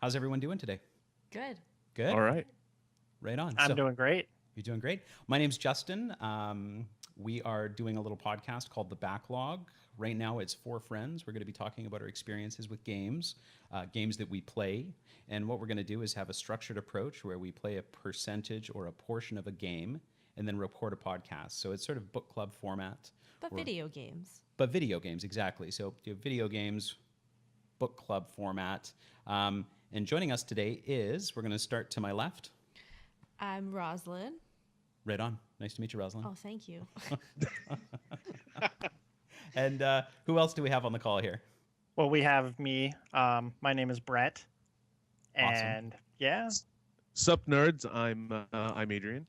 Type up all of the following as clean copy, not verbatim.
How's everyone doing today? Good. Good? All right. Right on. I'm doing great. You're doing great. My name's Justin. We are doing a little podcast called The Backlog. Right now, it's four friends. We're going to be talking about our experiences with games, games that we play. And what we're going to do is have a structured approach where we play a percentage or a portion of a game and then report a podcast. So it's sort of book club format. But video games. But video games, exactly. So you have video games, book club format. And joining us today is, we're going to start to my left. I'm Roslyn. Right on. Nice to meet you, Roslyn. Oh, thank you. And who else do we have on the call here? Well, we have me. My name is Brett. And yeah. Sup, nerds. I'm Adrian.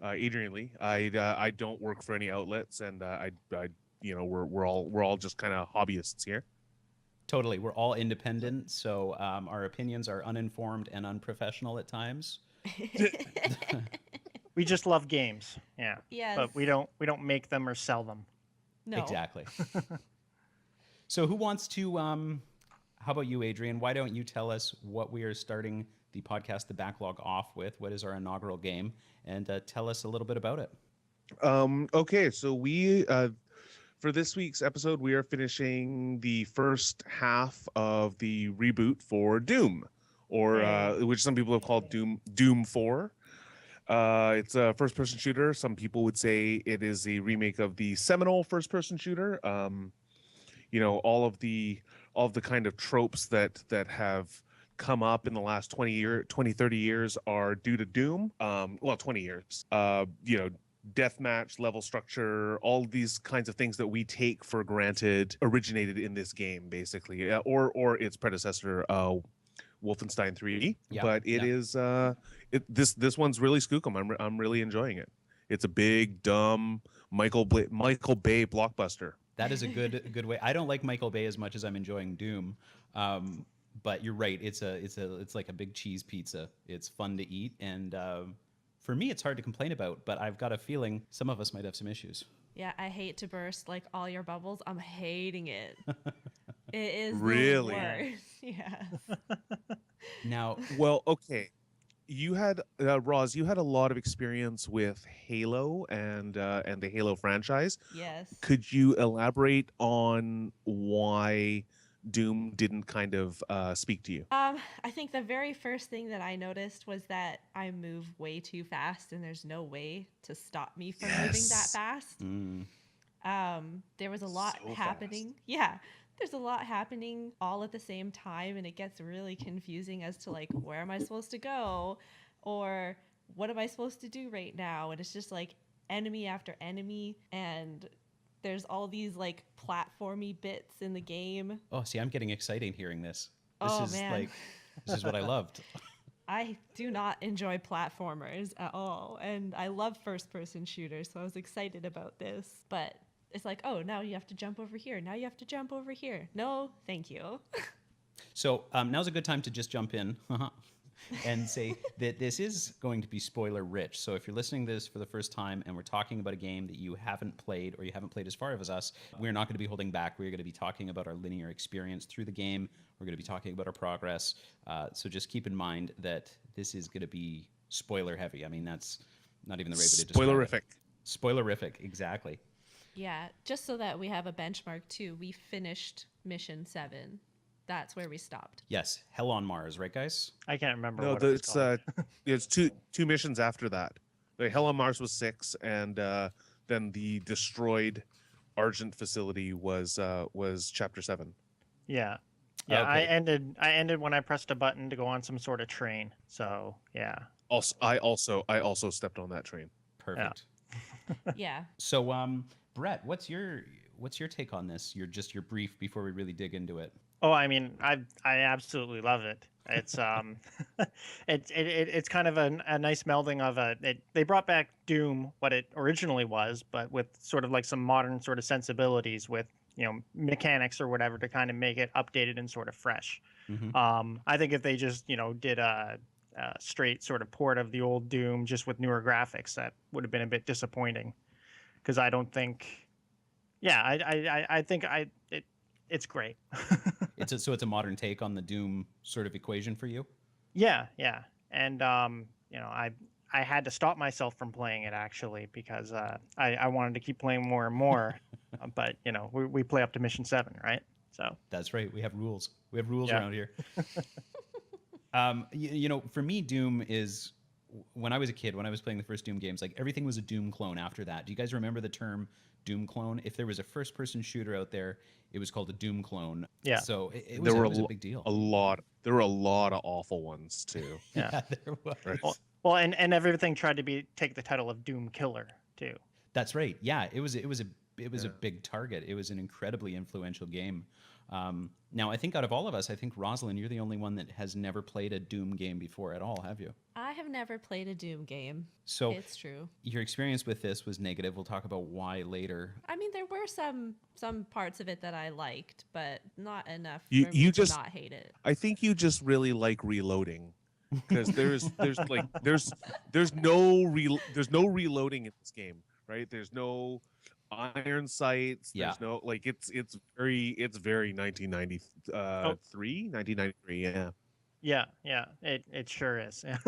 Adrian Lee. I don't work for any outlets, and we're all just kind of hobbyists here. Totally. We're all independent, so our opinions are uninformed and unprofessional at times. We just love games. Yeah. Yes. But we don't make them or sell them. No. Exactly. So who wants to, how about you, Adrian? Why don't you tell us what we are starting the podcast, The Backlog, off with? What is our inaugural game? And tell us a little bit about it. Okay, so we, for this week's episode, we are finishing the first half of the reboot for Doom, or which some people have called Doom 4. It's a first-person shooter. Some people would say it is a remake of the seminal first-person shooter. All of the kind of tropes that have come up in the last 30 years are due to Doom. 20 years. Deathmatch, level structure, all these kinds of things that we take for granted originated in this game, basically, or its predecessor, Wolfenstein 3. Yeah, but it is this one's really skookum. I'm really enjoying it. It's a big, dumb Michael Bay blockbuster. That is a good way. I don't like Michael Bay as much as I'm enjoying Doom. But you're right. It's like a big cheese pizza. It's fun to eat, and for me, it's hard to complain about. But I've got a feeling some of us might have some issues. Yeah, I hate to burst like all your bubbles. I'm hating it. It is really the worst. Yes. Now, well, okay. You had Roz. You had a lot of experience with Halo and the Halo franchise. Yes. Could you elaborate on why Doom didn't kind of speak to you? I think the very first thing that I noticed was that I move way too fast, and there's no way to stop me from moving that fast. There was a lot happening. Fast. Yeah. There's a lot happening all at the same time, and it gets really confusing as to like, where am I supposed to go, or what am I supposed to do right now? And it's just like enemy after enemy, and there's all these like platformy bits in the game. oh, see, I'm getting excited hearing this. Man. This is what I loved. I do not enjoy platformers at all, and I love first-person shooters, so I was excited about this, but it's like, oh, now you have to jump over here. Now you have to jump over here. No, thank you. So now's a good time to just jump in and say that this is going to be spoiler rich. So if you're listening to this for the first time and we're talking about a game that you haven't played or you haven't played as far as us, we're not going to be holding back. We're going to be talking about our linear experience through the game. We're going to be talking about our progress. So just keep in mind that this is going to be spoiler heavy. I mean, that's not even the right way to describe it. Spoilerific, exactly. Yeah, just so that we have a benchmark too, we finished mission 7. That's where we stopped. Yes, Hell on Mars, right, guys? I can't remember. No, what it was called. it's two missions after that. The Hell on Mars was 6, and then the destroyed Argent facility was chapter 7. Yeah. Okay. I ended when I pressed a button to go on some sort of train. So yeah. I also stepped on that train. Perfect. Yeah. So, Brett, what's your take on this? Your brief before we really dig into it. Oh, I mean, I absolutely love it. It's it's kind of a nice melding of they brought back Doom, what it originally was, but with sort of like some modern sort of sensibilities with, mechanics or whatever to kind of make it updated and sort of fresh. Mm-hmm. I think if they just, did a straight sort of port of the old Doom just with newer graphics, that would have been a bit disappointing. Because I don't think, I think it's great. So it's a modern take on the Doom sort of equation for you. Yeah, yeah. And you know, I had to stop myself from playing it actually because I wanted to keep playing more and more. But you know, we play up to mission 7, right? So That's right. We have rules. We have rules yeah. around here. You know, for me, Doom is when I was a kid, when I was playing the first Doom games, like everything was a Doom clone after that. Do you guys remember the term Doom clone? If there was a first-person shooter out there, it was called a Doom clone. Yeah. So it There was were a big deal. there were a lot of awful ones too. Yeah. Yeah, there was. Right. Well, and everything tried to take the title of Doom Killer too. That's right. Yeah, it was a Yeah. big target. It was an incredibly influential game. Now, I think out of all of us, I think Roslyn, you're the only one that has never played a Doom game before at all, have you? I have never played a Doom game. So It's true. your experience with this was negative. We'll talk about why later. I mean, there were some parts of it that I liked, but not enough You- for me you to just- not hate it. I think you just really like reloading because there's no reloading in this game, right? There's no iron sights. Yeah. There's no like it's very 1993. Yeah. Yeah, it sure is. Yeah.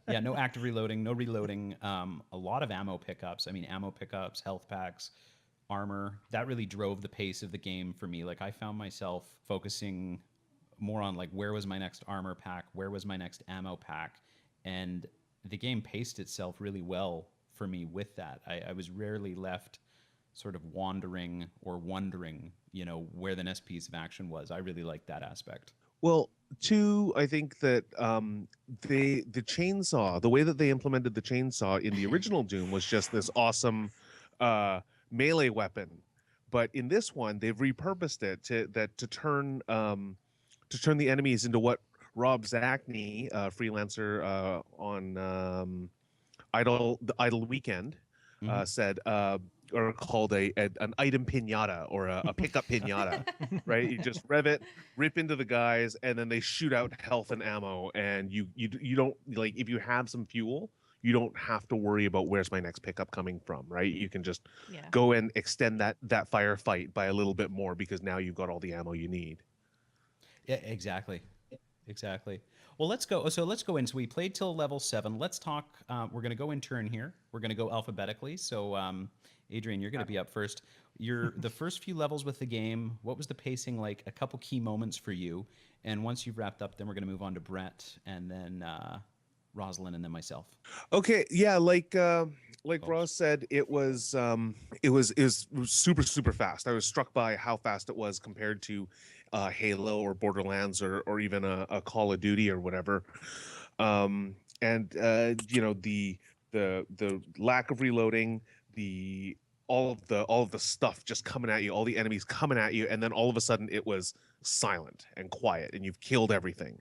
Yeah, no active reloading, no reloading. A lot of ammo pickups. I mean, ammo pickups, health packs, armor. That really drove the pace of the game for me. Like I found myself focusing more on like where was my next armor pack, where was my next ammo pack, and the game paced itself really well for me with that. I was rarely left sort of wandering or wondering, you know, where the next piece of action was. I really liked that aspect. Well, two, I think that the chainsaw, the way that they implemented the chainsaw in the original Doom was just this awesome melee weapon, but in this one they've repurposed it to turn the enemies into what Rob Zachney, freelancer on the Idle Weekend, Mhm. said. Or called an item pinata or a pickup pinata, right? You just rev it, rip into the guys, and then they shoot out health and ammo. And you don't like if you have some fuel, you don't have to worry about where's my next pickup coming from, right? You can just Yeah. go and extend that firefight by a little bit more because now you've got all the ammo you need. Yeah, exactly. Well, let's go. So let's go in. So we played till level 7. Let's talk. We're going to go in turn here. We're going to go alphabetically. So, Adrian, you're going to be up first. You're the first few levels with the game. What was the pacing like? A couple key moments for you. And once you've wrapped up, then we're going to move on to Brett and then Roslyn and then myself. Okay, yeah, like Cool. Ross said, it was super super fast. I was struck by how fast it was compared to Halo or Borderlands or even a Call of Duty or whatever. And you know, the lack of reloading, all of the stuff just coming at you, all the enemies coming at you, and then all of a sudden it was silent and quiet and you've killed everything.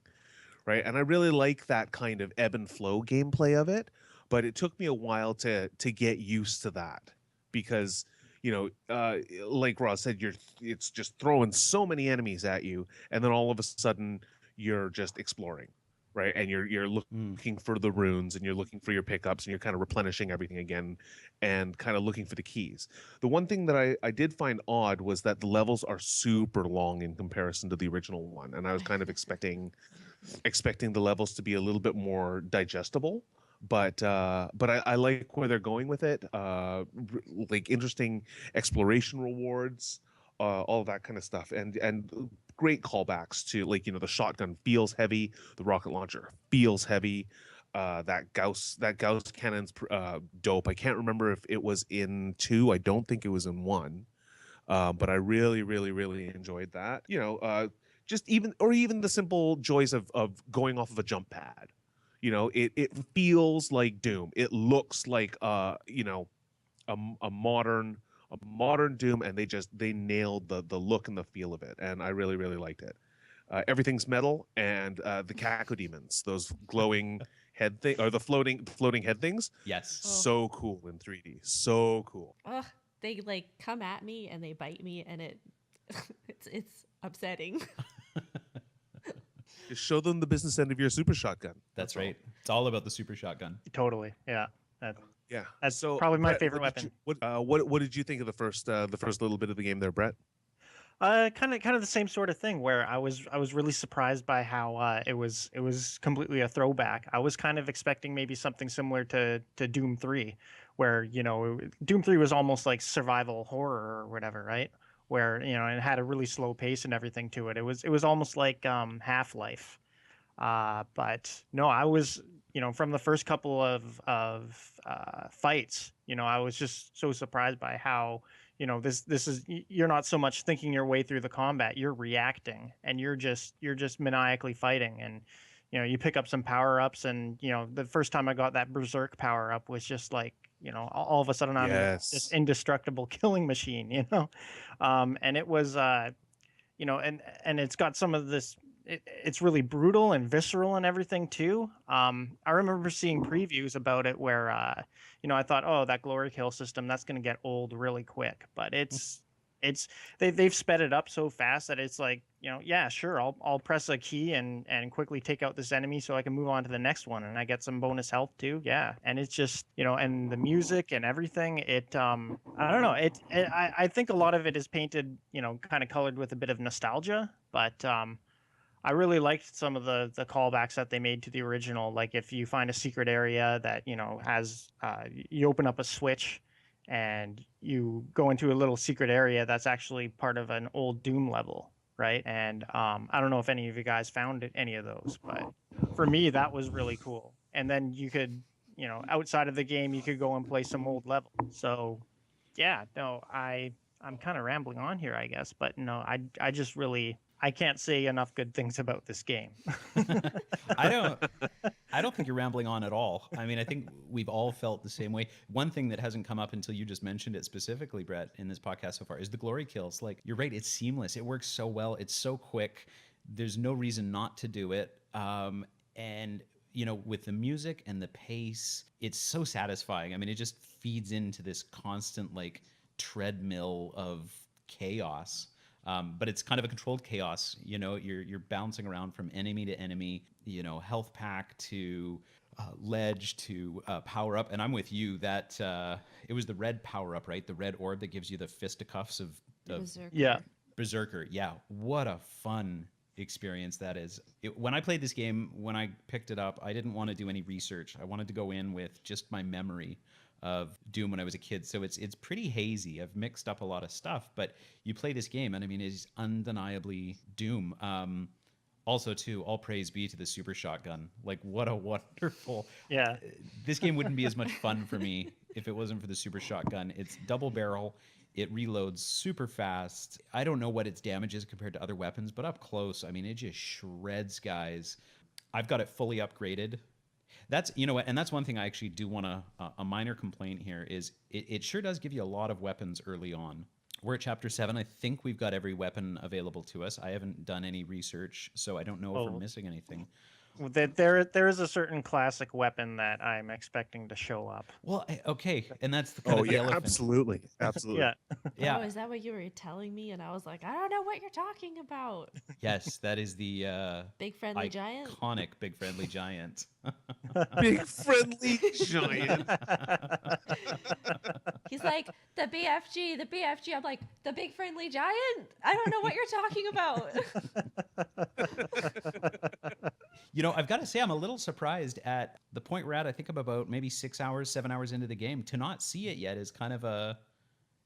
Right. And I really like that kind of ebb and flow gameplay of it, but it took me a while to get used to that because, you know, like Ross said, it's just throwing so many enemies at you, and then all of a sudden you're just exploring, right? And you're looking for the runes, and you're looking for your pickups, and you're kind of replenishing everything again, and kind of looking for the keys. The one thing that I did find odd was that the levels are super long in comparison to the original one, and I was kind of expecting the levels to be a little bit more digestible, but I like where they're going with it. Like interesting exploration rewards, all that kind of stuff, and great callbacks to, like, you know, the shotgun feels heavy, the rocket launcher feels heavy, that Gauss cannon's dope. I can't remember if it was in 2. I don't think it was in 1, but I really enjoyed that. You know, just even the simple joys of going off of a jump pad. You know, it feels like Doom. It looks like you know, a modern Doom, and they nailed the look and the feel of it, and I really liked it. Everything's metal, and the cacodemons, those glowing head thing, or the floating head things. Yes. Oh. So cool in 3D. So cool. Ugh, they like come at me and they bite me, and it's upsetting. Just show them the business end of your super shotgun. That's all. right. It's all about the super shotgun. Totally. Yeah. Yeah, That's probably my Brett, favorite what did weapon. what did you think of the first little bit of the game there, Brett? Kind of the same sort of thing where I was really surprised by how it was completely a throwback. I was kind of expecting maybe something similar to Doom 3, where Doom 3 was almost like survival horror or whatever, right? Where it had a really slow pace and everything to it. It was almost like Half-Life. But no, I was, from the first couple of fights, I was just so surprised by how, this is you're not so much thinking your way through the combat, you're reacting, and you're just maniacally fighting, and you pick up some power ups, and the first time I got that berserk power up was just like, all of a sudden I'm this Yes. indestructible killing machine, and it was and it's got some of this. It's really brutal and visceral and everything too. I remember seeing previews about it where, I thought, oh, that glory kill system, that's going to get old really quick. But they've sped it up so fast that it's like, yeah, sure, I'll press a key and quickly take out this enemy so I can move on to the next one, and I get some bonus health too. Yeah, and it's just, and the music and everything. I don't know. I think a lot of it is painted, kind of colored with a bit of nostalgia, but I really liked some of the callbacks that they made to the original. Like if you find a secret area that has you open up a switch and you go into a little secret area that's actually part of an old Doom level, right? And I don't know if any of you guys found any of those, but for me that was really cool. And then you could, outside of the game, you could go and play some old level. So yeah, no, I'm kind of rambling on here, I guess, but no, I just really I can't say enough good things about this game. I don't think you're rambling on at all. I mean, I think we've all felt the same way. One thing that hasn't come up until you just mentioned it specifically, Brett, in this podcast so far is the glory kills. Like, you're right, it's seamless. It works so well. It's so quick. There's no reason not to do it. And with the music and the pace, it's so satisfying. I mean, it just feeds into this constant like treadmill of chaos. But it's kind of a controlled chaos. You're bouncing around from enemy to enemy. Health pack to ledge to power up. And I'm with you that it was the red power up, right? The red orb that gives you the fisticuffs of Berserker. Yeah. Berserker. Yeah, what a fun experience that is. When I played this game, when I picked it up, I didn't want to do any research. I wanted to go in with just my memory of Doom when I was a kid. So it's pretty hazy. I've mixed up a lot of stuff, but you play this game and I mean, it's undeniably Doom. Also too, all praise be to the super shotgun. Like, what a wonderful. Yeah. This game wouldn't be as much fun for me if it wasn't for the super shotgun. It's double barrel. It reloads super fast. I don't know what its damage is compared to other weapons, but up close, I mean, it just shreds guys. I've got it fully upgraded. That's, and that's one thing I actually do want a minor complaint here is it sure does give you a lot of weapons early on. We're at chapter 7. I think we've got every weapon available to us. I haven't done any research, so I don't know if we're missing anything. There is a certain classic weapon that I'm expecting to show up. Well, okay, and that's the kind of the elephant. Absolutely. Yeah. Yeah. Oh, is that what you were telling me? And I was like, I don't know what you're talking about. Yes, that is the Big friendly giant. iconic big friendly giant. Big friendly giant. He's like, the BFG. I'm like, the big friendly giant? I don't know what you're talking about. I've got to say, I'm a little surprised at the point we're at. I think I'm about maybe 6 hours, 7 hours into the game. To not see it yet is kind of a...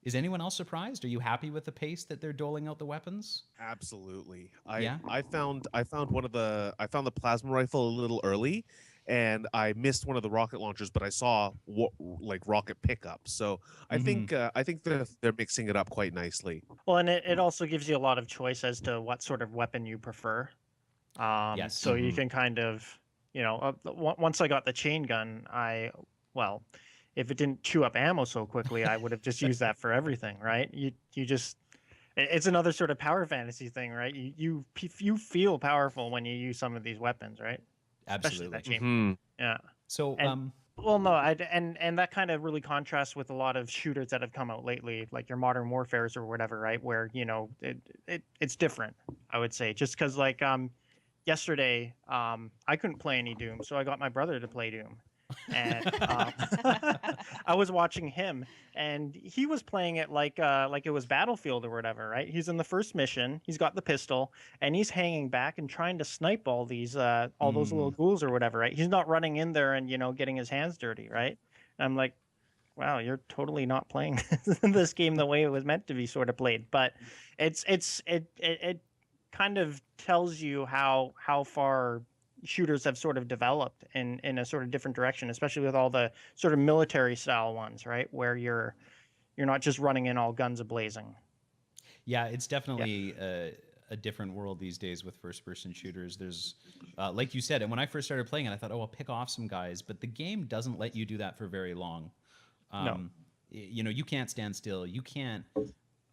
Is anyone else surprised? Are you happy with the pace that they're doling out the weapons? Absolutely. Yeah? I found the plasma rifle a little early, and I missed one of the rocket launchers, but I saw rocket pickups. So I think they're mixing it up quite nicely. Well, and it also gives you a lot of choice as to what sort of weapon you prefer. Yes. So you can kind of, once I got the chain gun, if it didn't chew up ammo so quickly, I would have just used that for everything, right? It's another sort of power fantasy thing, right? You feel powerful when you use some of these weapons, right? Absolutely. Especially that chain. Yeah. So, well, no, and that kind of really contrasts with a lot of shooters that have come out lately, like your Modern Warfares or whatever, right? Where it's different, I would say, just because yesterday I couldn't play any Doom, so I got my brother to play Doom. and I was watching him, and he was playing it like it was Battlefield or whatever, right? He's in the first mission, he's got the pistol, and he's hanging back and trying to snipe all these all those little ghouls or whatever, right? He's not running in there and getting his hands dirty, right? And I'm like, wow, you're totally not playing this game the way it was meant to be sort of played. But it kind of tells you how far shooters have sort of developed in a sort of different direction, especially with all the sort of military style ones, right? Where you're not just running in all guns a-blazing. Yeah, it's definitely a different world these days with first-person shooters. There's, like you said, and when I first started playing it, I thought, oh, I'll pick off some guys, but the game doesn't let you do that for very long. No. You can't stand still. You can't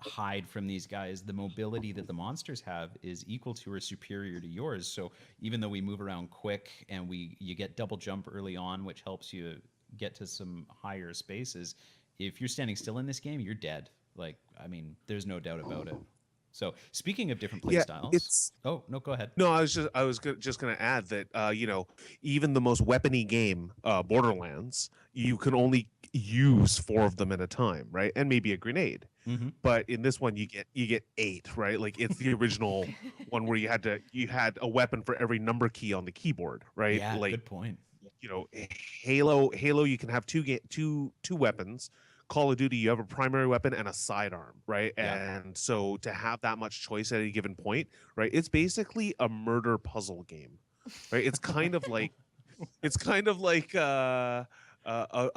hide from these guys. The mobility that the monsters have is equal to or superior to yours. So even though we move around quick and you get double jump early on, which helps you get to some higher spaces, if you're standing still in this game, you're dead. Like, I mean, there's no doubt about it. So speaking of different play styles, oh no, go ahead. No, I was just going to add that even the most weapony game, Borderlands, you can only use 4 of them at a time, right? And maybe a grenade. Mm-hmm. But in this one, you get 8, right? Like it's the original one where you had a weapon for every number key on the keyboard, right? Yeah, like, good point. Halo, you can have two weapons. Call of Duty, you have a primary weapon and a sidearm, right? Yeah. And so to have that much choice at any given point, right? It's basically a murder puzzle game, right? It's kind of like a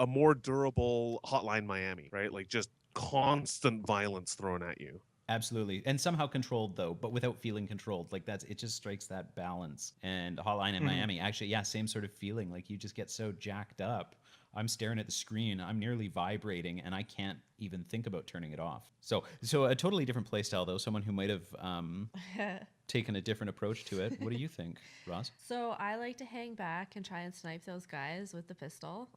more durable Hotline Miami, right? Like just constant violence thrown at you. Absolutely. And somehow controlled though, but without feeling controlled. Like it just strikes that balance. And Hotline in Miami, actually, yeah, same sort of feeling. Like you just get so jacked up. I'm staring at the screen, I'm nearly vibrating, and I can't even think about turning it off. So a totally different play style though, someone who might have taken a different approach to it. What do you think, Roz? So I like to hang back and try and snipe those guys with the pistol.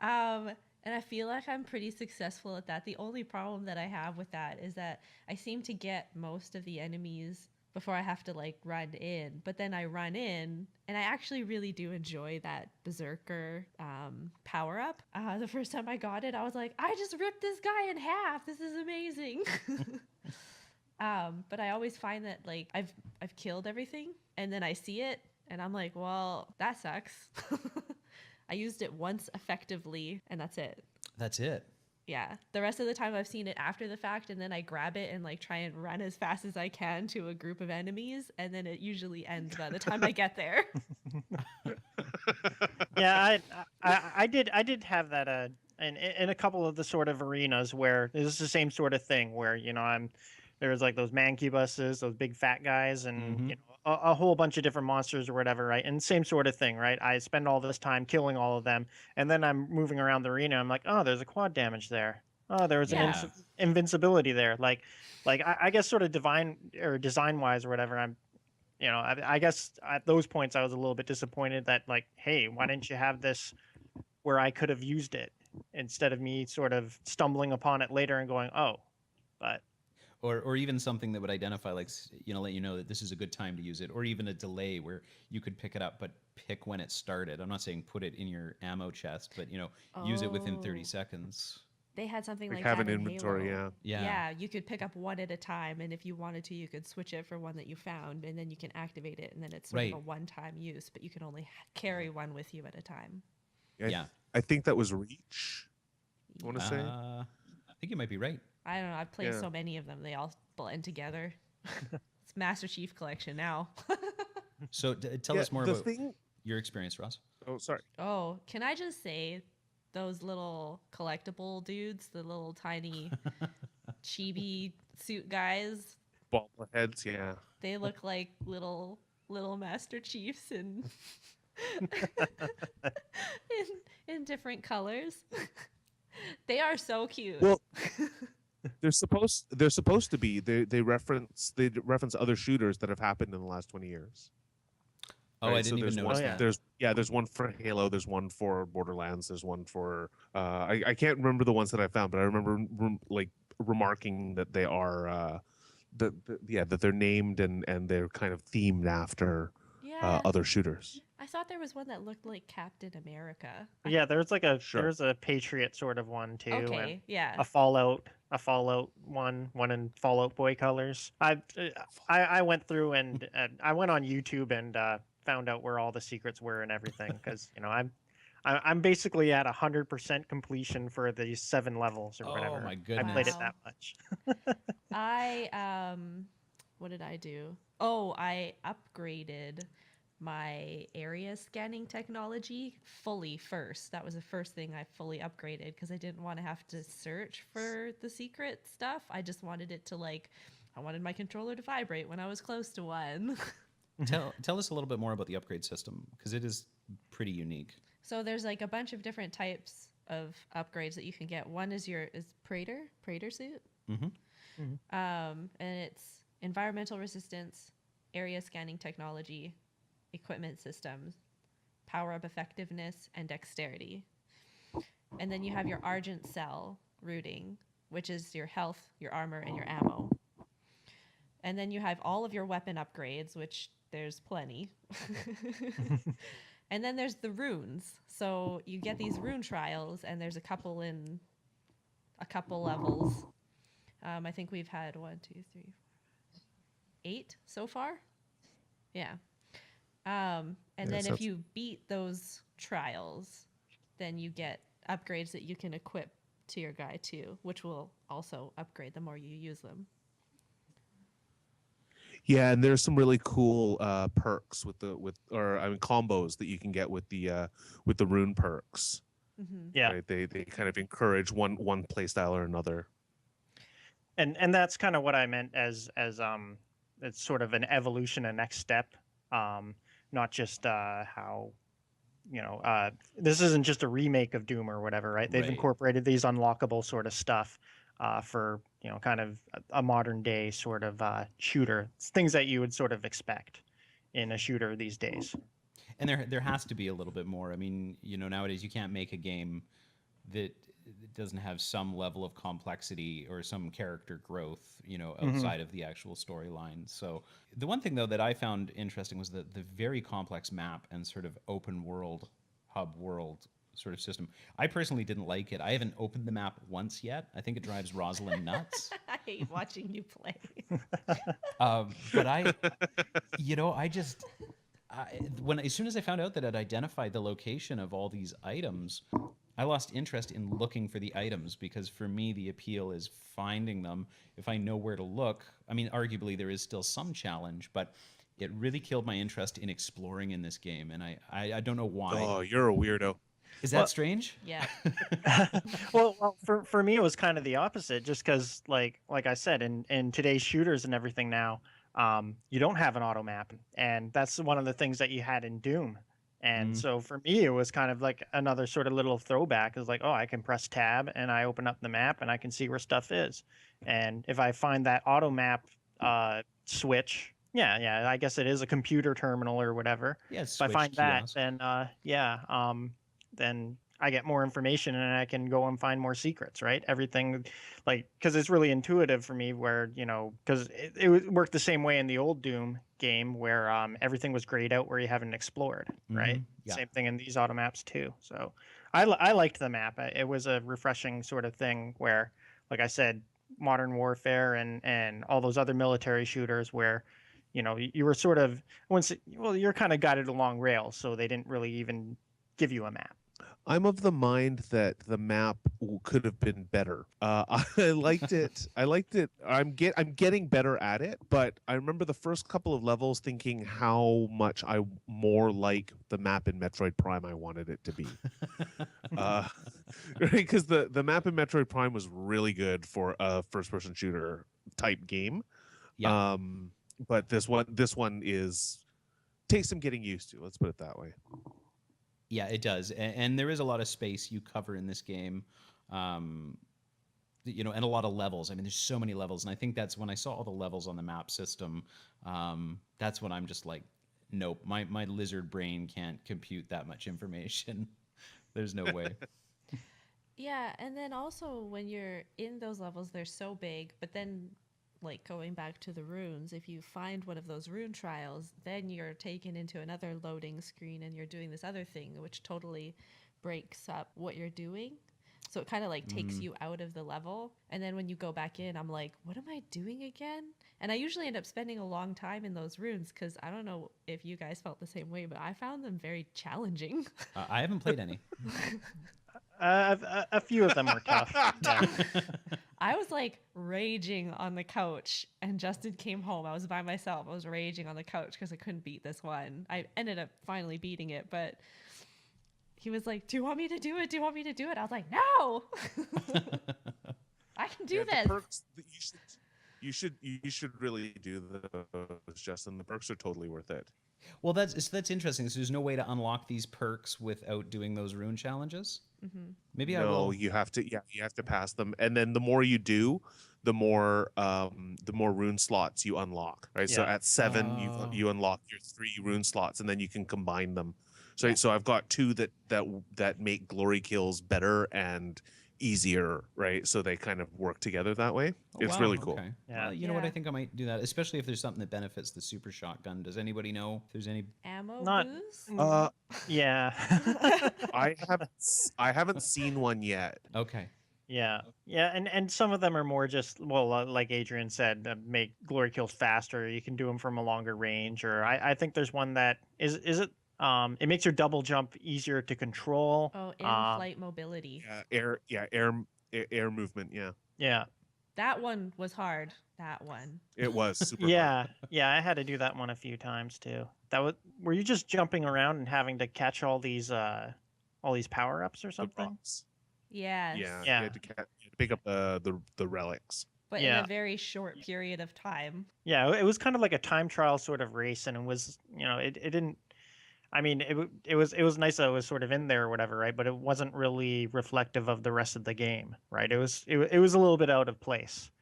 And I feel like I'm pretty successful at that. The only problem that I have with that is that I seem to get most of the enemies before I have to like run in. But then I run in, and I actually really do enjoy that Berserker power up. The first time I got it, I was like, I just ripped this guy in half. This is amazing. But I always find that like I've killed everything, and then I see it, and I'm like, well, that sucks. I used it once effectively, and that's it. That's it. Yeah. The rest of the time I've seen it after the fact, and then I grab it and like try and run as fast as I can to a group of enemies, and then it usually ends by the time I get there. Yeah, I did have that in a couple of the sort of arenas where it's the same sort of thing where there's like those mancubuses, those big fat guys, and a whole bunch of different monsters or whatever, right? And same sort of thing, right? I spend all this time killing all of them, and then I'm moving around the arena. I'm like, oh, there's a quad damage there. Oh, there was an invincibility there. Like I guess sort of divine or design wise or whatever. I guess at those points I was a little bit disappointed that like, hey, why didn't you have this where I could have used it instead of me sort of stumbling upon it later and going, oh, but. Or even something that would identify, like, let you know that this is a good time to use it, or even a delay where you could pick it up, but pick when it started. I'm not saying put it in your ammo chest, but, use it within 30 seconds. They had something like have that an in inventory, Halo. Yeah. You could pick up one at a time, and if you wanted to, you could switch it for one that you found, and then you can activate it, and then it's sort of a one-time use, but you can only carry one with you at a time. Yeah. I think that was Reach, I want to say. I think you might be right. I don't know. I've played so many of them. They all blend together. It's Master Chief Collection now. So tell us more about your experience, Ross. Oh, sorry. Oh, can I just say those little collectible dudes, the little tiny chibi suit guys? Ball heads, yeah. They look like little Master Chiefs in different colors. They are so cute. Well, they're supposed to be. They reference other shooters that have happened in the last 20 years. Oh, right? I didn't even notice that. There's one for Halo. There's one for Borderlands. There's one for I can't remember the ones that I found, but I remember like remarking that they are that they're named and they're kind of themed after other shooters. I thought there was one that looked like Captain America. Yeah, there's like a Sure. there's a Patriot sort of one too, and Okay, yeah. a Fallout one in Fallout Boy colors. I went through and I went on YouTube and found out where all the secrets were and everything because I'm basically at 100% completion for these 7 levels or Oh whatever. my I goodness. played it Wow. that much. I what did I do? Oh, I upgraded my area scanning technology fully first. That was the first thing I fully upgraded because I didn't want to have to search for the secret stuff. I just wanted it to I wanted my controller to vibrate when I was close to one. Tell us a little bit more about the upgrade system because it is pretty unique. So there's like a bunch of different types of upgrades that you can get. One is Praetor suit. Mm-hmm. And it's environmental resistance, area scanning technology, equipment systems, power up effectiveness, and dexterity. And then you have your Argent Cell routing, which is your health, your armor, and your ammo. And then you have all of your weapon upgrades, which there's plenty. And then there's the runes. So you get these rune trials, and there's a couple levels. I think we've had 8 so far. Yeah. And then if you beat those trials, then you get upgrades that you can equip to your guy too, which will also upgrade the more you use them. Yeah, and there's some really cool perks combos that you can get with the rune perks. Mm-hmm. Yeah. Right? They kind of encourage one play style or another. And that's kind of what I meant as it's sort of an evolution, a next step, not just how this isn't just a remake of Doom or whatever, right? They've Right. incorporated these unlockable sort of stuff for kind of a modern day sort of shooter. It's things that you would sort of expect in a shooter these days. And there has to be a little bit more. I mean, nowadays you can't make a game that doesn't have some level of complexity or some character growth, outside of the actual storyline. So the one thing though that I found interesting was the very complex map and sort of open world, hub world sort of system. I personally didn't like it. I haven't opened the map once yet. I think it drives Roslyn nuts. I hate watching you play. But as soon as I found out that I'd identified the location of all these items, I lost interest in looking for the items because for me, the appeal is finding them. If I know where to look, I mean, arguably there is still some challenge, but it really killed my interest in exploring in this game. And I don't know why. Oh, you're a weirdo. Is that strange? Yeah. well, for me, it was kind of the opposite, just because, like I said, in today's shooters and everything now, you don't have an auto map, and that's one of the things that you had in Doom. And so for me, it was kind of like another sort of little throwback. It's like, oh, I can press tab and I open up the map and I can see where stuff is. And if I find that auto map switch, yeah, I guess it is a computer terminal or whatever. Yeah, If I find that, kiosk. then then I get more information and I can go and find more secrets, right? Everything, because it's really intuitive for me where, because it worked the same way in the old Doom game where everything was grayed out where you haven't explored, right? Yeah. Same thing in these auto maps too. So I liked the map. It was a refreshing sort of thing where, like I said, Modern Warfare and all those other military shooters where, you were sort of, you're kind of guided along rails, so they didn't really even give you a map. I'm of the mind that the map could have been better. I liked it. I'm getting better at it, but I remember the first couple of levels thinking how much I more like the map in Metroid Prime I wanted it to be. Right, because the map in Metroid Prime was really good for a first-person shooter type game. Yeah. But this one takes some getting used to. Let's put it that way. Yeah, it does, and there is a lot of space you cover in this game, and a lot of levels. I mean, there's so many levels, and I think that's when I saw all the levels on the map system. That's when I'm just like, nope, my lizard brain can't compute that much information. There's no way. Yeah, and then also when you're in those levels, they're so big, but then like going back to the runes, if you find one of those rune trials, then you're taken into another loading screen and you're doing this other thing, which totally breaks up what you're doing. So it kind of like takes you out of the level. And then when you go back in, I'm like, what am I doing again? And I usually end up spending a long time in those runes because I don't know if you guys felt the same way, but I found them very challenging. I haven't played any. A few of them were tough. Yeah. I was like raging on the couch and Justin came home. I was by myself. I was raging on the couch because I couldn't beat this one. I ended up finally beating it, but he was like, do you want me to do it? Do you want me to do it? I was like, no, I can do this. The perks, you should really do those, Justin. The perks are totally worth it. Well, that's interesting. So there's no way to unlock these perks without doing those rune challenges. Mm-hmm. Maybe I No, will. you have to. Yeah, you have to pass them, and then the more you do, the more rune slots you unlock. Right. So Yeah. at 7, Oh. you unlock your 3 rune slots, and then you can combine them. So I've got 2 that make glory kills better and easier. Right. So they kind of work together that way. Oh, It's wow, really cool. Okay. Yeah. Well, you know what? I Yeah. think I might do that, especially if there's something that benefits the super shotgun. Does anybody know if there's any? Ammo Not- boost? Yeah. I haven't seen one yet. Okay. Yeah, and some of them are more just like Adrian said, make glory kills faster. You can do them from a longer range, or I think there's one that is it it makes your double jump easier to control. Oh, in-flight mobility. Air movement. Yeah, Yeah, That one was hard. That one. it was super. hard. yeah. I had to do that one a few times too. Were you just jumping around and having to catch all these power ups or The something? rocks. Yes. Yeah, Yeah. You had to pick up the relics. But in Yeah. a very short period of time. Yeah, it was kind of like a time trial sort of race, and it was, it didn't. I mean, it was nice that it was sort of in there or whatever, right? But it wasn't really reflective of the rest of the game, right? It was a little bit out of place.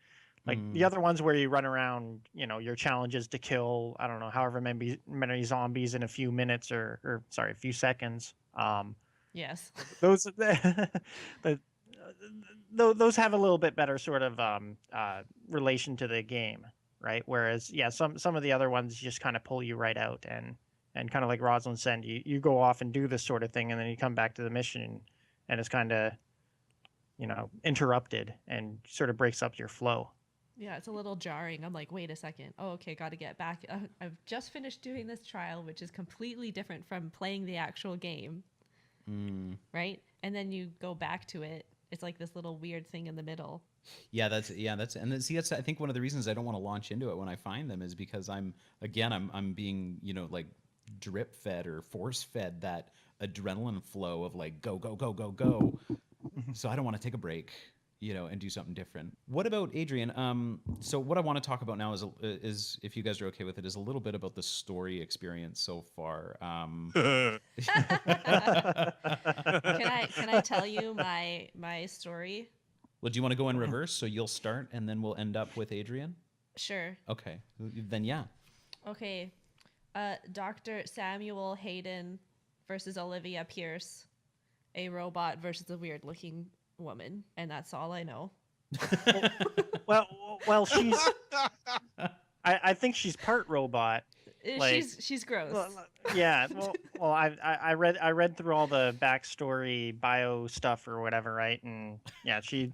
Like the other ones where you run around, your challenge is to kill, I don't know, however many zombies in a few minutes or sorry, a few seconds. Yes. Those those have a little bit better sort of relation to the game, right? Whereas some of the other ones just kind of pull you right out and kind of like Roslyn said, you go off and do this sort of thing and then you come back to the mission and it's kind of interrupted and sort of breaks up your flow. Yeah, it's a little jarring. I'm like, wait a second. Oh, okay, got to get back. I've just finished doing this trial, which is completely different from playing the actual game, right? And then you go back to it. It's like this little weird thing in the middle. That's I think one of the reasons I don't want to launch into it when I find them is because I'm being, like drip fed or force fed that adrenaline flow of like go go go go go. So I don't want to take a break, and do something different. What about Adrian? So what I want to talk about now is if you guys are okay with it, is a little bit about the story experience so far. Can I tell you my story? Well, do you want to go in reverse? So you'll start and then we'll end up with Adrian? Sure. Okay. Then yeah. Okay. Dr. Samuel Hayden versus Olivia Pierce, a robot versus a weird looking woman, and that's all I know. Well, she's. I think she's part robot. Like, she's gross. Yeah. Well, I read through all the backstory bio stuff or whatever, right? And yeah, she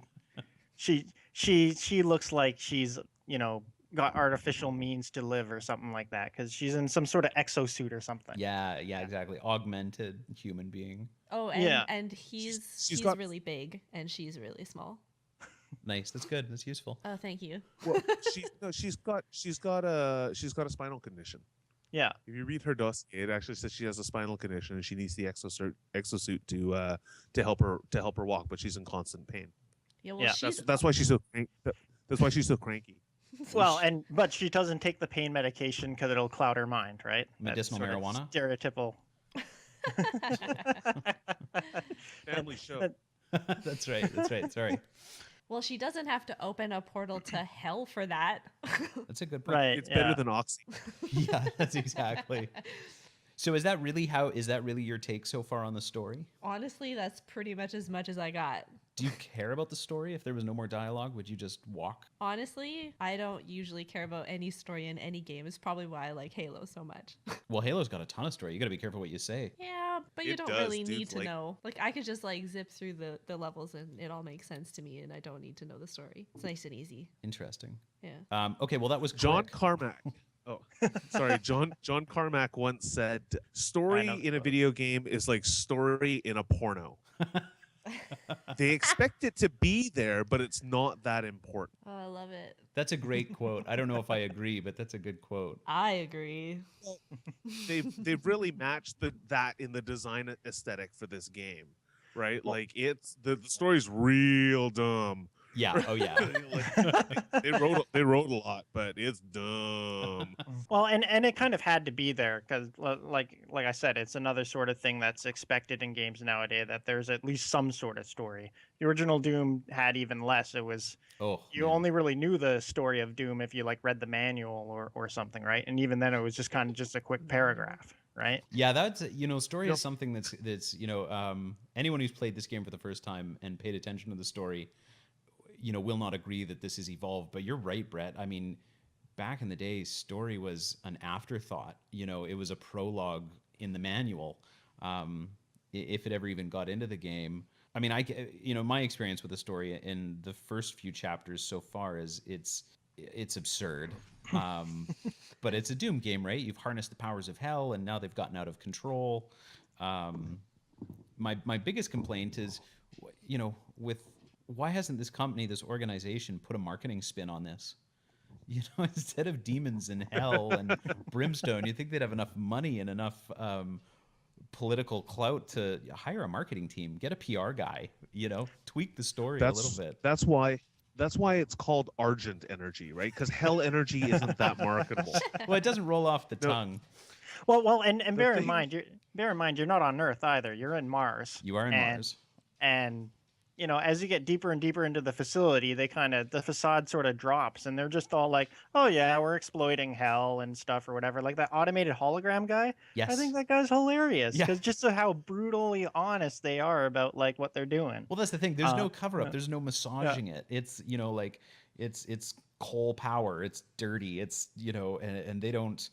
looks like she's got artificial means to live or something like that because she's in some sort of exosuit or something. Yeah, exactly. Augmented human being. Oh, and he's got- really big and she's really small. Nice. That's good. That's useful. Oh, thank you. Well, she's got a spinal condition. Yeah. If you read her dossier, it actually says she has a spinal condition and she needs the exosuit to help her walk, but she's in constant pain. Yeah, well, Yeah, she's That's why she's so that's why she's so cranky. Well, but she doesn't take the pain medication because it'll cloud her mind, right? That's Medicinal sort of marijuana? Stereotypical. Family show. That's right. Sorry. Well, she doesn't have to open a portal to hell for that. That's a good point. Right. It's yeah. better than Oxy. Yeah, that's exactly. So is that really your take so far on the story? Honestly, that's pretty much as I got. Do you care about the story? If there was no more dialogue, would you just walk? Honestly, I don't usually care about any story in any game. It's probably why I like Halo so much. Well, Halo's got a ton of story. You got to be careful what you say. Yeah, but you It don't does, really dude, need to like- know. Like, I could just like zip through the levels and it all makes sense to me, and I don't need to know the story. It's nice and easy. Interesting. Yeah. Okay, well that was John quick. Carmack. Oh, sorry. John Carmack once said, I "Story know in a the video game is like story in a porno. They expect it to be there, but it's not that important." Oh, I love it. That's a great quote. I don't know if I agree, but that's a good quote. I agree. They've really matched that in the design aesthetic for this game, right? Like it's the story's real dumb. Yeah. Oh yeah. Like, they wrote a lot, but it's dumb. Well, and it kind of had to be there because, like I said, it's another sort of thing that's expected in games nowadays, that there's at least some sort of story. The original Doom had even less. It was Oh. you man. only really knew the story of Doom if you like read the manual or something, right? And even then, it was just kind of just a quick paragraph, right? Yeah, that's story Yep. is something that's anyone who's played this game for the first time and paid attention to the story, will not agree that this has evolved. But you're right, Brett. I mean, back in the day, story was an afterthought. It was a prologue in the manual, if it ever even got into the game. I mean, my experience with the story in the first few chapters so far is it's absurd. But it's a Doom game, right? You've harnessed the powers of hell, and now they've gotten out of control. My biggest complaint is, with why hasn't this company, this organization, put a marketing spin on this? Instead of demons and hell and brimstone, you think they'd have enough money and enough political clout to hire a marketing team, get a PR guy, tweak the story a little bit. That's why it's called Argent Energy, right? Because Hell Energy isn't that marketable. Well, it doesn't roll off the No. tongue. Well, and bear in thing- mind, you're not on Earth either. You're in Mars. You are in Mars. And as you get deeper and deeper into the facility, the facade sort of drops, and they're just all like, "Oh yeah, we're exploiting hell and stuff or whatever." Like that automated hologram guy. Yes. I think that guy's hilarious Yeah. because just how brutally honest they are about like what they're doing. Well, that's the thing. There's no cover up. yeah. There's no massaging it. It's it's coal power. It's dirty. It's and they don't.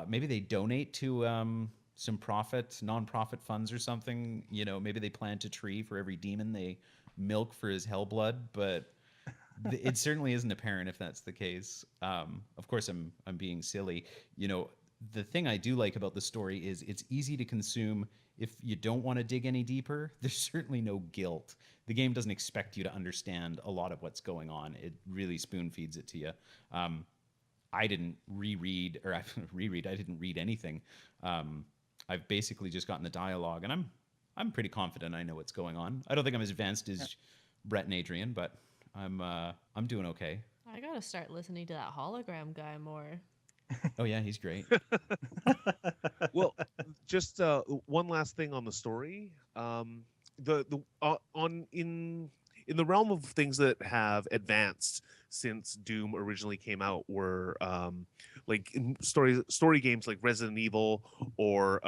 Maybe they donate to some nonprofit funds or something. Maybe they plant a tree for every demon they milk for his hell blood. But it certainly isn't apparent if that's the case. Of course, I'm being silly. The thing I do like about the story is it's easy to consume. If you don't want to dig any deeper, there's certainly no guilt. The game doesn't expect you to understand a lot of what's going on. It really spoon feeds it to you. I didn't reread, or I didn't read anything. I've basically just gotten the dialogue, and I'm pretty confident I know what's going on. I don't think I'm as advanced as Brett and Adrian, but I'm doing okay. I gotta start listening to that hologram guy more. Oh yeah, he's great. Well, just one last thing on the story. In the realm of things that have advanced since Doom originally came out were like story games like Resident Evil, or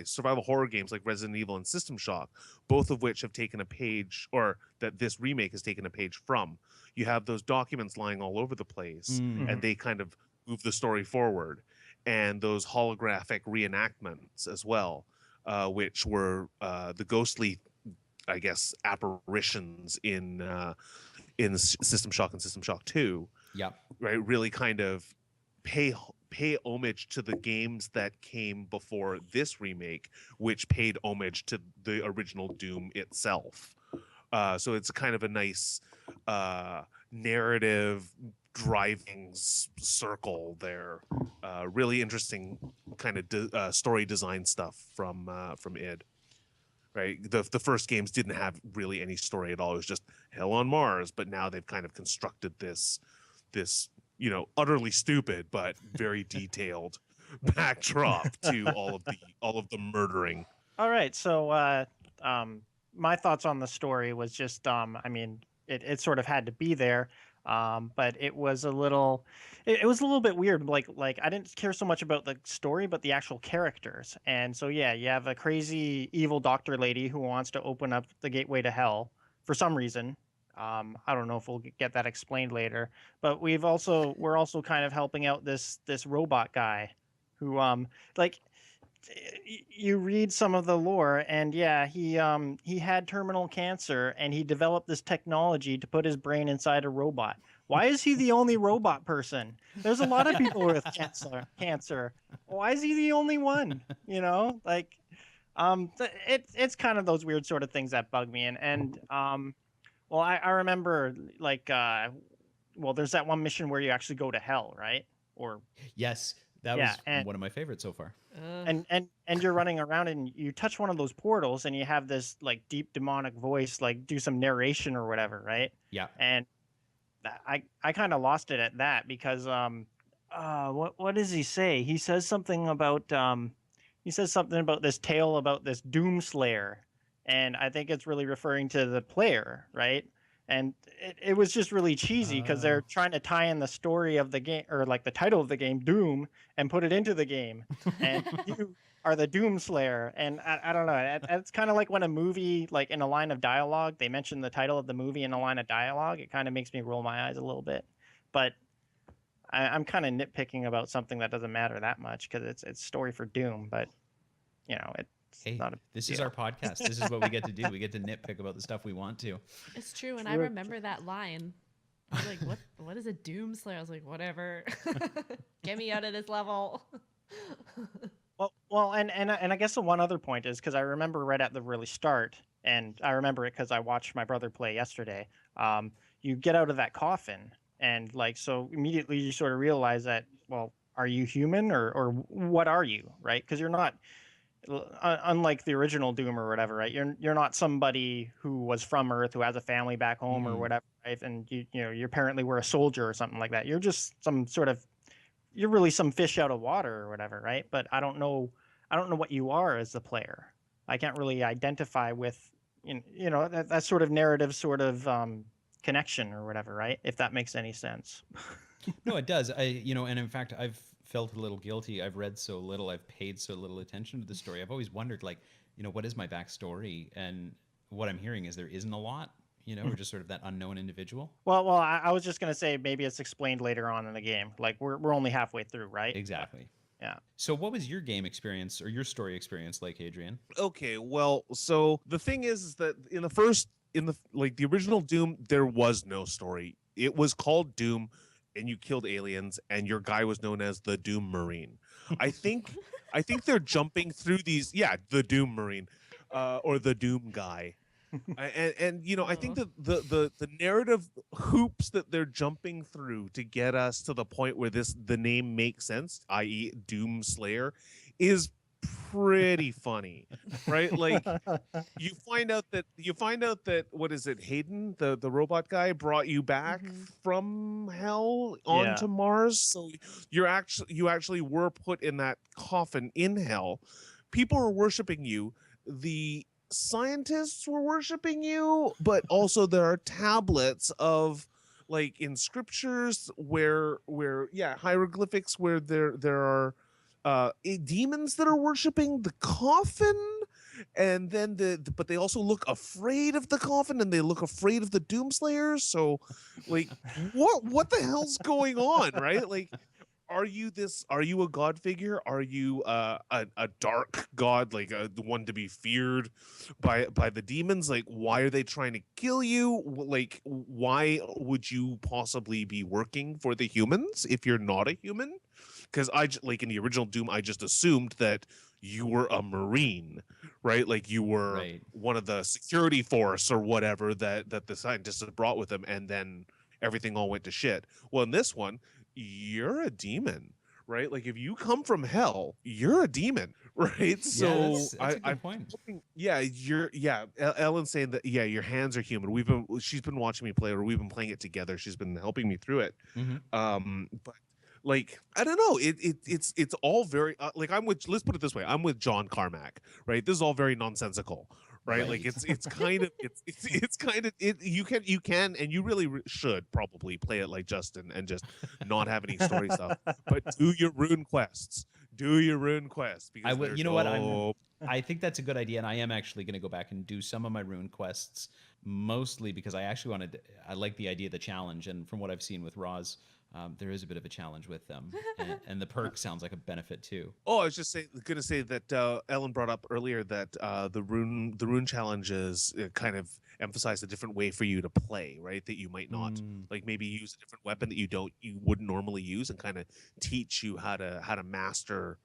survival horror games like Resident Evil and System Shock, both of which have taken a page, or that this remake has taken a page from. You have those documents lying all over the place, and they kind of move the story forward, and those holographic reenactments as well, which were the ghostly, I guess, apparitions in System Shock and System Shock 2. Yep. Right, really kind of pay homage to the games that came before this remake, which paid homage to the original Doom itself. So it's kind of a nice narrative driving circle there. Really interesting kind of story design stuff from id. Right, the first games didn't have really any story at all. It was just hell on Mars, but now they've kind of constructed this utterly stupid but very detailed backdrop to all of the murdering. All right, so my thoughts on the story was just, it sort of had to be there, but it was a little bit weird. Like I didn't care so much about the story, but the actual characters. And so yeah, you have a crazy evil doctor lady who wants to open up the gateway to hell, for some reason. I don't know if we'll get that explained later, but we're also kind of helping out this robot guy who like you read some of the lore, and yeah, he had terminal cancer, and he developed this technology to put his brain inside a robot. Why is he the only robot person? There's a lot of people with cancer. Why is he the only one? You know, like it's kind of those weird sort of things that bug me, and well, I remember like well, there's that one mission where you actually go to hell, right? Or Yes, that yeah, was one of my favorites so far. and you're running around and you touch one of those portals and you have this like deep demonic voice like do some narration or whatever, right? Yeah. And I kind of lost it at that because what does he say? He says something about this tale about this Doomslayer, and I think it's really referring to the player, right? And it was just really cheesy because they're trying to tie in the story of the game, or like the title of the game, Doom, and put it into the game. And you are the Doomslayer. And I don't know. It's kind of like when a movie, like in a line of dialogue, they mention the title of the movie in a line of dialogue. It kind of makes me roll my eyes a little bit. But I'm kind of nitpicking about something that doesn't matter that much because it's story for Doom. But, you know, hey, this is our podcast. This is what we get to do. We get to nitpick about the stuff we want to. It's true, and I remember that line. I was like, what is a Doomslayer? I was like, whatever. Get me out of this level. Well, and I guess the one other point is because I remember right at the really start, and I remember it because I watched my brother play yesterday. You get out of that coffin, and like so immediately you sort of realize that, well, are you human or what are you, right? Because you're not. Unlike the original Doom or whatever, right? You're not somebody who was from Earth who has a family back home or whatever, right? And you know you apparently were a soldier or something like that. You're just you're really some fish out of water or whatever, right? But I don't know what you are as the player. I can't really identify with you know that sort of narrative sort of connection or whatever, right? If that makes any sense. No, it does. And in fact, I've felt a little guilty. I've read so little. I've paid so little attention to the story. I've always wondered, like, what is my backstory? And what I'm hearing is there isn't a lot. We're just sort of that unknown individual. Well, I was just gonna say maybe it's explained later on in the game. Like we're only halfway through, right? Exactly. Yeah. So what was your game experience or your story experience like, Adrian? Okay, well, so the thing is that in the original Doom, there was no story. It was called Doom, and you killed aliens, and your guy was known as the Doom Marine. I think they're jumping through these. Yeah, the Doom Marine, or the Doom guy. And I think that the narrative hoops that they're jumping through to get us to the point where the name makes sense, i.e. Doom Slayer, is pretty funny, right? Like you find out that what is it, Hayden, the robot guy, brought you back from hell onto Mars, so you actually were put in that coffin in hell. People are worshiping you. The scientists were worshiping you, but also there are tablets of, like, in scriptures where hieroglyphics where there are demons that are worshiping the coffin, and then but they also look afraid of the coffin, and they look afraid of the Doomslayers. So, like, what the hell's going on, right? Like, are you a god figure? Are you a dark god, like the one to be feared by the demons? Like, why are they trying to kill you? Like, why would you possibly be working for the humans if you're not a human? Because like in the original Doom, I just assumed that you were a Marine, right? Like you were one of the security force or whatever that the scientists had brought with them, and then everything all went to shit. Well, in this one, you're a demon, right? Like if you come from hell, you're a demon, right? So that's a good point. Ellen's saying that your hands are human. She's been watching me play, or we've been playing it together. She's been helping me through it. But like, I don't know, it's all very like, let's put it this way, I'm with John Carmack, right? This is all very nonsensical, right? Like it's kind of you can and you really should probably play it like Justin and just not have any story stuff, but do your rune quests, because I would, I think that's a good idea, and I am actually going to go back and do some of my rune quests. mostly because I actually I like the idea of the challenge. And from what I've seen with Roz, there is a bit of a challenge with them. And the perk sounds like a benefit too. Oh, I was just going to say that Ellen brought up earlier that the rune challenges kind of emphasize a different way for you to play, right? That you might not like maybe use a different weapon that you wouldn't normally use, and kind of teach you how to master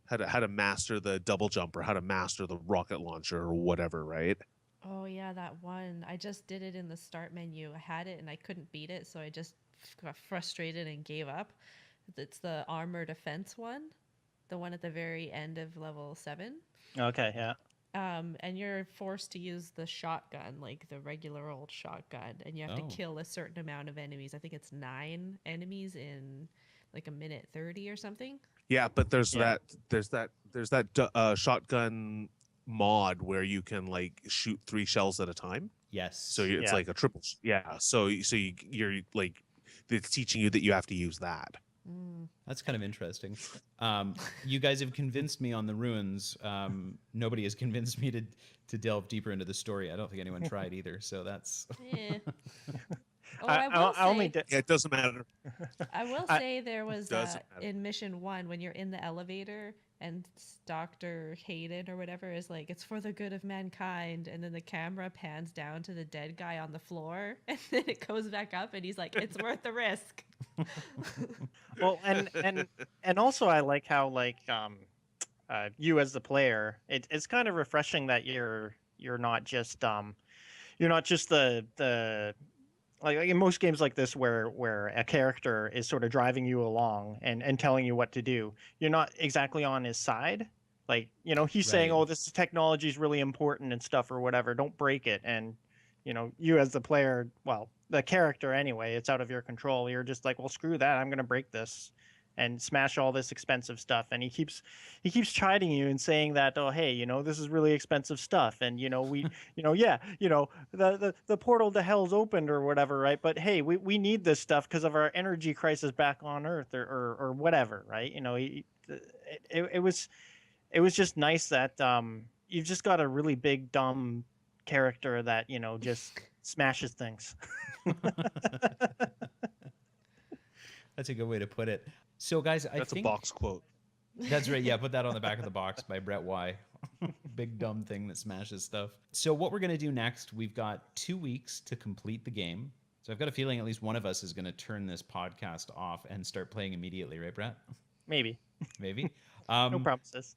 the double jump, or how to master the rocket launcher or whatever, right? Oh yeah, that one. I just did it in the start menu. I had it and I couldn't beat it, so I just got frustrated and gave up. It's the armor defense one, the one at the very end of level 7. Okay, yeah. And you're forced to use the shotgun, like the regular old shotgun, and you have to kill a certain amount of enemies. I think it's 9 enemies in like a minute 30 or something. Yeah, but there's that shotgun mod where you can like shoot 3 shells at a time. Yes. So it's like a triple. Yeah. So you're like, it's teaching you that you have to use that. That's kind of interesting. You guys have convinced me on the ruins. Nobody has convinced me to delve deeper into the story. I don't think anyone tried either. So that's. Yeah. Oh, I will say, it doesn't matter. I will say there was in mission 1 when you're in the elevator and Dr. Hayden or whatever is like, it's for the good of mankind, and then the camera pans down to the dead guy on the floor, and then it goes back up, and he's like, it's worth the risk. Well, and also I like how like you as the player, it's kind of refreshing that you're not just the like in most games like this where a character is sort of driving you along and telling you what to do. You're not exactly on his side. Like, he's saying, oh, this technology is really important and stuff or whatever. Don't break it. And, you as the player, well, the character anyway, it's out of your control. You're just like, well, screw that. I'm going to break this and smash all this expensive stuff. And he keeps chiding you and saying that, oh, hey, this is really expensive stuff. And, we, the portal to hell's opened or whatever, right? But hey, we need this stuff because of our energy crisis back on Earth or whatever, right? It was just nice that you've just got a really big, dumb character that, just smashes things. That's a good way to put it. So, guys, I think that's a box quote. That's right. Yeah, put that on the back of the box by Brett Y. Big dumb thing that smashes stuff. So what we're going to do next, we've got 2 weeks to complete the game. So I've got a feeling at least one of us is going to turn this podcast off and start playing immediately, right, Brett? Maybe. No promises.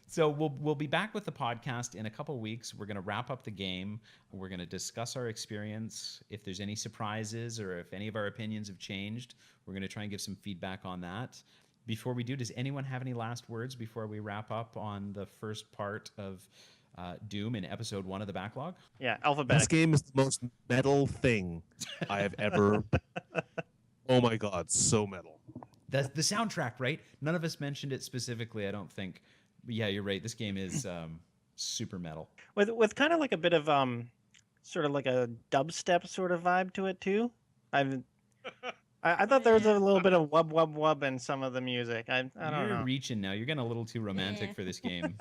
So we'll be back with the podcast in a couple weeks. We're going to wrap up the game. We're going to discuss our experience. If there's any surprises or if any of our opinions have changed, we're going to try and give some feedback on that. Before we do, does anyone have any last words before we wrap up on the first part of Doom in episode 1 of the Backlog? Yeah, alphabetic. This game is the most metal thing I have ever. Oh my God, so metal. That's the soundtrack, right? None of us mentioned it specifically, I don't think. But yeah, you're right. This game is super metal. With kind of like a bit of sort of like a dubstep sort of vibe to it too. I thought there was a little bit of wub wub wub in some of the music. I don't know. You're reaching now. You're getting a little too romantic for this game.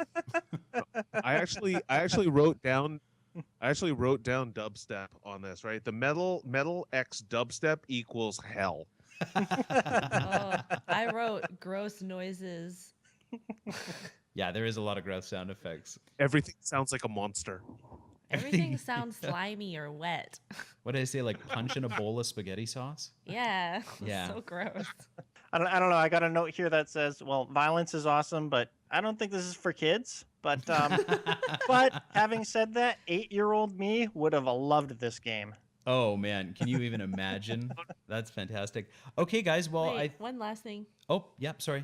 I actually wrote down dubstep on this, right? The metal X dubstep equals hell. I wrote gross noises. Yeah, there is a lot of gross sound effects. Everything sounds like a monster. Everything sounds slimy or wet. What did I say? Like punch in a bowl of spaghetti sauce? Yeah. Yeah. So gross. I don't know. I got a note here that says, well, violence is awesome, but I don't think this is for kids. But but having said that, 8-year-old me would have loved this game. Oh man, can you even imagine? That's fantastic. Okay, guys. Well, Wait, one last thing. Oh, yep. Sorry.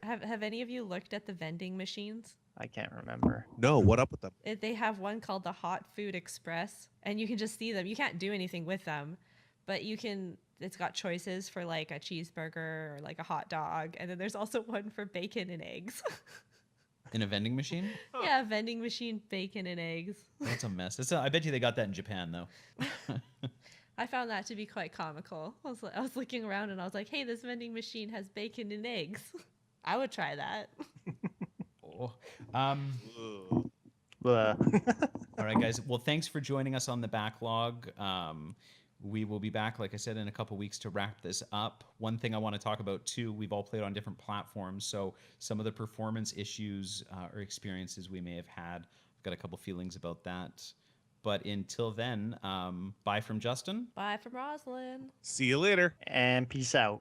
Have any of you looked at the vending machines? I can't remember. No, what up with them? They have one called the Hot Food Express, and you can just see them. You can't do anything with them, but you can. It's got choices for like a cheeseburger or like a hot dog, and then there's also one for bacon and eggs. In a vending machine? Yeah, vending machine, bacon and eggs. That's a mess. I bet you they got that in Japan though. I found that to be quite comical. I was looking around and I was like, hey, this vending machine has bacon and eggs. I would try that. Oh. All right, guys. Well, thanks for joining us on the backlog. We will be back, like I said, in a couple weeks to wrap this up. One thing I want to talk about too, we've all played on different platforms, so some of the performance issues or experiences we may have had, I've got a couple feelings about that. But until then, bye from Justin. Bye from Roslyn. See you later. And peace out.